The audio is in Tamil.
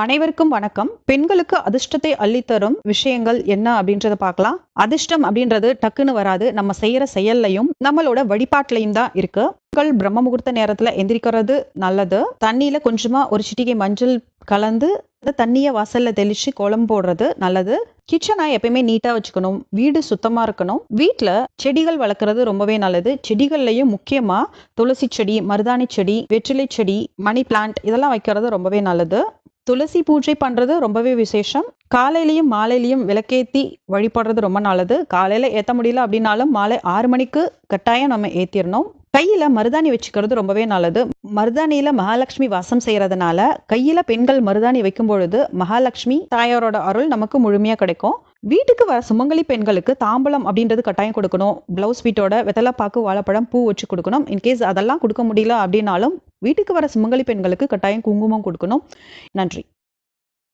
அனைவருக்கும் வணக்கம். பெண்களுக்கு அதிர்ஷ்டத்தை அள்ளித்தரும் விஷயங்கள் என்ன அப்படின்றத பார்க்கலாம். அதிர்ஷ்டம் அப்படின்றது டக்குன்னு வராது. நம்ம செய்யற செயல்லயும், நம்மளோட வழிபாட்டுலயும் தான் இருக்கு. பெண்கள் பிரம்ம முகூர்த்த நேரத்துல எந்திரிக்கிறது நல்லது. தண்ணியில கொஞ்சமா ஒரு சிட்டிகை மஞ்சள் கலந்து அந்த தண்ணிய வாசல்ல தெளிச்சு கோலம் போடுறது நல்லது. கிச்சனை எப்பயுமே நீட்டா வச்சுக்கணும். வீடு சுத்தமா இருக்கணும். வீட்ல செடிகள் வளர்க்கறது ரொம்பவே நல்லது. செடிகள்லயும் முக்கியமா துளசி செடி, மருதாணி செடி, வெற்றிலை செடி, மணி பிளான்ட் இதெல்லாம் வைக்கிறது ரொம்பவே நல்லது. துளசி பூஜை பண்றது ரொம்பவே விசேஷம். காலையிலயும் மாலையிலயும் விளக்கேத்தி வழிபடுறது ரொம்ப நல்லது. காலையில ஏத்த முடியல அப்படின்னாலும் மாலை 6 மணிக்கு கட்டாயம் நம்ம ஏத்திரணும். கையில மருதாணி வச்சுக்கிறது ரொம்பவே நல்லது. மருதாணியில மகாலட்சுமி வாசம் செய்யறதுனால கையில பெண்கள் மருதாணி வைக்கும் பொழுது மகாலட்சுமி தாயாரோட அருள் நமக்கு முழுமையா கிடைக்கும். வீட்டுக்கு வர சுமங்கலி பெண்களுக்கு தாம்பலம் அப்படின்றது கட்டாயம் கொடுக்கணும். பிளவுஸ் பீட்டோட வெத்தலைப்பாக்கு, வாழைப்பழம், பூ வச்சு கொடுக்கணும். இன்கேஸ் அதெல்லாம் கொடுக்க முடியல அப்படின்னாலும் வீட்டுக்கு வர சுமங்கலி பெண்களுக்கு கட்டாயம் குங்குமம் கொடுக்கணும். நன்றி.